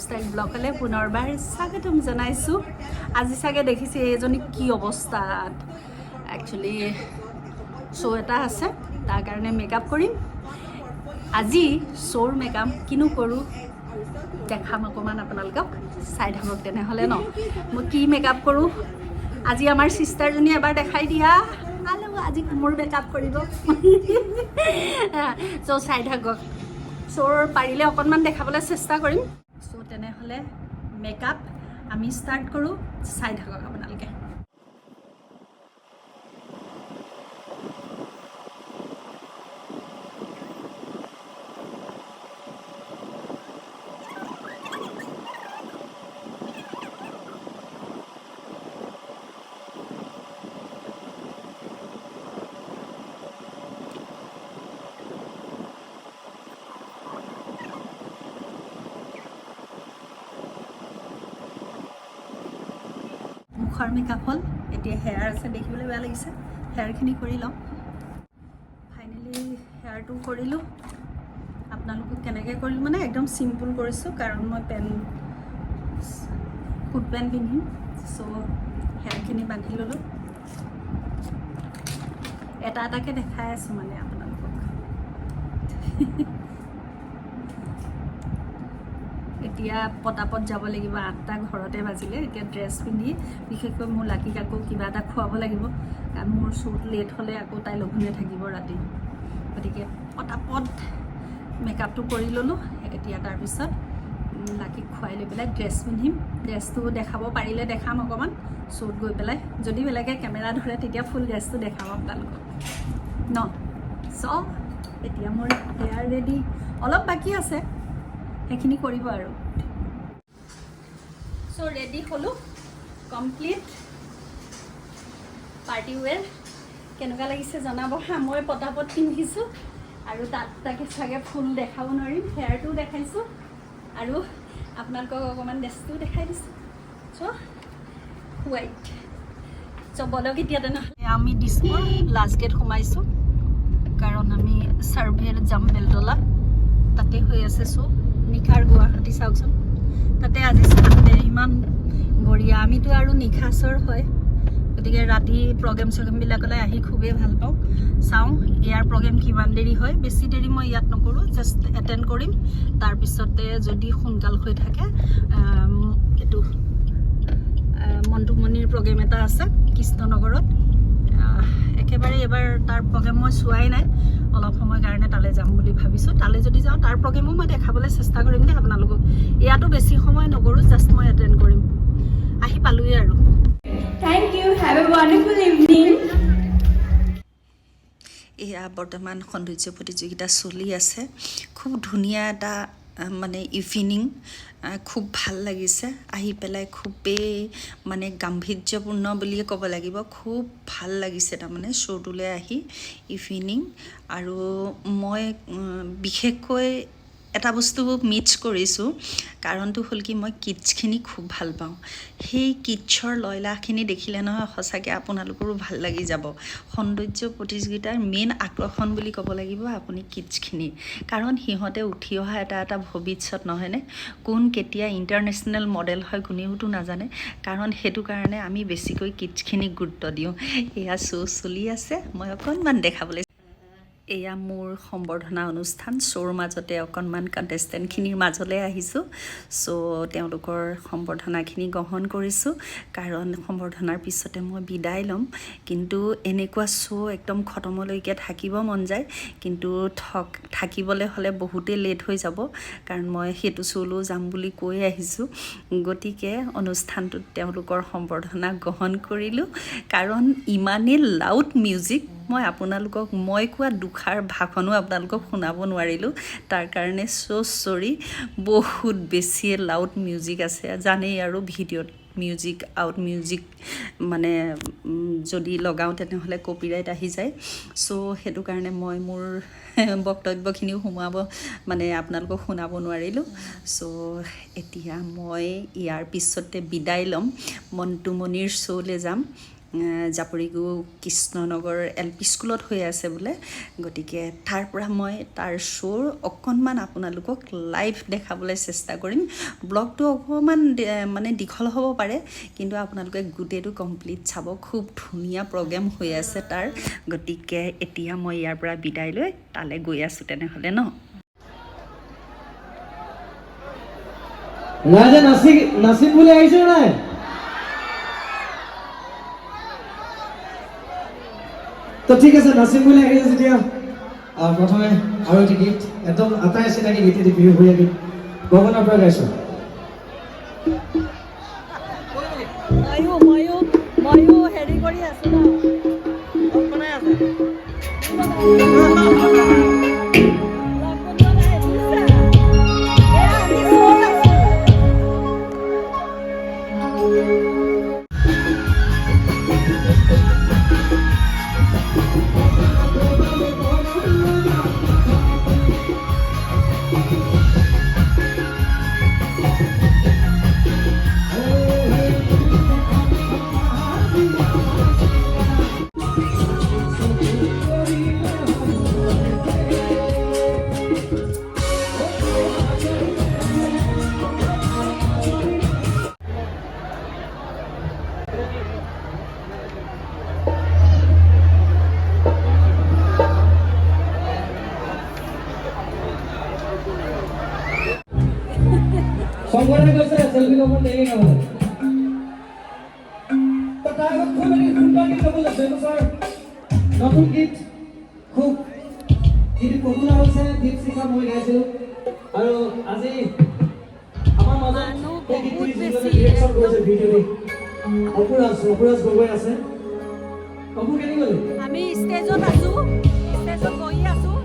Lifestyle ব্লগলৈ পুনৰবাৰ স্বাগতম জনাইছোঁ। আজি চাগে দেখিছে এজনী কি অৱস্থাত। একচুৱেলি শ্ব' এটা আছে, তাৰ কাৰণে মেকআপ কৰিম। আজি শ্ব'ৰ মেকআপ কিনো কৰোঁ দেখাম অকণমান আপোনালোকক, চাই থাকক তেনেহ'লে ন। মই কি মেকআপ কৰোঁ আজি আমাৰ ছিষ্টাৰজনী এবাৰ দেখাই দিয়া। আজি মোৰ মেকআপ কৰিব চ' চাই থাকক। শ্ব'ৰ পাৰিলে অকণমান দেখাবলৈ চেষ্টা কৰিম। চ' তেনেহ'লে মেকআপ আমি ষ্টাৰ্ট কৰোঁ, চাই থাকক আপোনালোকে। মুখৰ মেকআপ হ'ল, এতিয়া হেয়াৰ আছে, দেখিবলৈ বেয়া লাগিছে। হেয়াৰখিনি কৰি লওঁ। ফাইনেলি হেয়াৰটো কৰিলোঁ। আপোনালোকক কেনেকৈ কৰিলোঁ মানে একদম চিম্পুল কৰিছোঁ, কাৰণ মই ফুট পেণ্ট পিন্ধিম। চ' হেয়াৰখিনি বান্ধি ল'লোঁ। এটা এটাকৈ দেখাই আছোঁ মানে আপোনালোকক। এতিয়া পটাপট যাব লাগিব, 8টা ঘৰতে বাজিলে। এতিয়া ড্ৰেছ পিন্ধি বিশেষকৈ মোৰ লাকিক আকৌ কিবা এটা খুৱাব লাগিব, কাৰণ মোৰ শ্বুট লেট হ'লে আকৌ তাই লঘোণে থাকিব ৰাতি। গতিকে পটাপট মেকআপটো কৰি ল'লোঁ। এতিয়া তাৰপিছত লাকিক খুৱাই লৈ পেলাই ড্ৰেছ পিন্ধিম। ড্ৰেছটো দেখাব পাৰিলে দেখাম অকণমান শ্বুট গৈ পেলাই। যদি বেলেগে কেমেৰা ধৰে তেতিয়া ফুল ড্ৰেছটো দেখাম আপোনালোকক ন। চ' এতিয়া মোৰ হেয়াৰ ৰেডি, অলপ বাকী আছে, সেইখিনি কৰিব আৰু। চ' ৰেডি হ'লোঁ, কমপ্লিট পাৰ্টি ৱেৰ। কেনেকুৱা লাগিছে জনাব হা। মই পটাপট পিন্ধিছোঁ আৰু তাকে চাগে ফুল দেখাব নোৱাৰিম। হেয়াৰটোও দেখাইছোঁ আৰু আপোনালোকক অকণমান ড্ৰেছটোও দেখাই দিছোঁ। চ' হোৱাইট। চ' বলক এতিয়া তেনেহ'লে আমি দিছপুৰ লাষ্ট গেট সোমাইছোঁ, কাৰণ আমি ছাৰ্ভেত যাম বেলতলা। তাতে হৈ আছে চ' নিশাৰ গুৱাহাটী চাওকচোন। তাতে আজি চানডে, ইমান বঢ়িয়া। আমিতো আৰু নিশাচৰ হয়, গতিকে ৰাতি প্ৰগ্ৰেমবিলাকলৈ আহি খুবেই ভাল পাওঁ। চাওঁ ইয়াৰ প্ৰগ্ৰেম কিমান দেৰি হয়। বেছি দেৰি মই ইয়াত নকৰোঁ, জাষ্ট এটেণ্ড কৰিম। তাৰপিছতে যদি সোনকাল হৈ থাকে, এইটো মণ্টুমণিৰ প্ৰগ্ৰেম এটা আছে কৃষ্ণনগৰত। একেবাৰে এবাৰ তাৰ প্ৰগ্ৰেম মই চোৱাই নাই, অলপ সময়ৰ কাৰণে তালৈ যাম বুলি ভাবিছোঁ। তালৈ যদি যাওঁ তাৰ প্ৰগ্ৰেমো মই দেখাবলৈ চেষ্টা কৰিম দেই আপোনালোকক। ইয়াতো বেছি সময় নকৰোঁ, জাষ্ট মই এটেণ্ড কৰিম। আহি পালোঁৱেই আৰু। Thank you. Have a wonderful evening. এয়া বৰ্তমান সৌন্দৰ্য প্ৰতিযোগিতা চলি আছে। খুব ধুনীয়া এটা মানে ইভিনিং, খুব ভাল লাগিছে আহি পেলাই। খুবেই মানে গাম্ভীৰ্যপূৰ্ণ বুলিয়ে ক'ব লাগিব। খুব ভাল লাগিছে তাৰমানে শ্ব'টোলৈ আহি ইভিনিং। আৰু মই বিশেষকৈ এটা বস্তু মিছ কৰিছোঁ, কাৰণটো হ'ল কি, মই কিডছখিনি খুব ভাল পাওঁ। সেই কিডছৰ লয়লাসখিনি দেখিলে নহয় সঁচাকৈ আপোনালোকৰো ভাল লাগি যাব। সৌন্দৰ্য প্ৰতিযোগিতাৰ মেইন আকৰ্ষণ বুলি ক'ব লাগিব আপুনি কিডছখিনি, কাৰণ সিহঁতে উঠি অহা এটা ভৱিষ্যত নহয়নে। কোন কেতিয়া ইণ্টাৰনেশ্যনেল মডেল হয় কোনেওতো নাজানে, কাৰণ সেইটো কাৰণে আমি বেছিকৈ কিডছখিনিক গুৰুত্ব দিওঁ। এয়া শ্ব' চলি আছে, মই অকণমান দেখাবলৈ। এয়া মোৰ সম্বৰ্ধনা অনুষ্ঠান। শ্ব'ৰ মাজতে অকণমান কণ্টেষ্টেণ্টখিনিৰ মাজলৈ আহিছোঁ। চ' তেওঁলোকৰ সম্বৰ্ধনাখিনি গ্ৰহণ কৰিছোঁ, কাৰণ সম্বৰ্ধনাৰ পিছতে মই বিদায় ল'ম। কিন্তু এনেকুৱা শ্ব' একদম খতমলৈকে থাকিব মন যায়, কিন্তু থাকিবলৈ হ'লে বহুতেই লেট হৈ যাব, কাৰণ মই সেইটো শ্ব'লৈও যাম বুলি কৈ আহিছোঁ। গতিকে অনুষ্ঠানটোত তেওঁলোকৰ সম্বৰ্ধনা গ্ৰহণ কৰিলোঁ, কাৰণ ইমানেই লাউড মিউজিক। মই আপোনালোকক মই কোৱা দুষাৰ ভাষণো আপোনালোকক শুনাব নোৱাৰিলোঁ, তাৰ কাৰণে চৰি। বহুত বেছিয়ে লাউড মিউজিক আছে, জানেই আৰু ভিডিঅ'ত মিউজিক মানে যদি লগাওঁ তেনেহ'লে কপিৰাইট আহি যায়। চ' সেইটো কাৰণে মই মোৰ বক্তব্যখিনিও আপোনালোকক শুনাব নোৱাৰিলোঁ। চ' এতিয়া মই ইয়াৰ পিছতে বিদায় ল'ম, মণ্টুমণিৰ শ্ব'লৈ যাম। জাপৰিগু কৃষ্ণনগৰ LP স্কুলত হৈ আছে বোলে গতিকে তাৰ পৰা মই তাৰ শ্ব'ৰ অকণমান আপোনালোকক লাইভ দেখাবলৈ চেষ্টা কৰিম ব্লগটো অকণমান মানে দীঘল হ'ব পাৰে কিন্তু আপোনালোকে গোটেইটো কমপ্লিট চাব খুব ধুনীয়া প্ৰগ্ৰেম হৈ আছে তাৰ গতিকে এতিয়া মই ইয়াৰ পৰা বিদায় লৈ তালৈ গৈ আছোঁ তেনেহ'লে ন ৰাজা নাচিম বুলি আহিছো নাই তো ঠিক আছে নাচিম বুলি আহিছে যেতিয়া প্ৰথমে আৰু এটি গীত একদম আটাই চিনাকি গীত এটি বিহু ভূঞা গীত গগনাৰ পৰা গাইছোঁ ময়ো হেৰি কৰি আছো ন বনাই আছে সংগঠনে কৈছে সেলফি ল'ব দেৰি নহ'লে তো তাৰ আগত খুব এটি সুন্দৰ গীত ল'ব লৈছে বছৰ নতুন গীত খুব গীত পপুলাৰ হৈছে গীত শিকা মই গাইছিলোঁ আৰু আজি আমাৰ মাজত এই গীতটি যিজনে ডিৰেকশ্যন কৰিছে ভিডিঅ'টি অপুৰাজ গগৈ আছে অপু কেনি গ'লে আমি ষ্টেজত আছো ষ্টেজত বহি আছো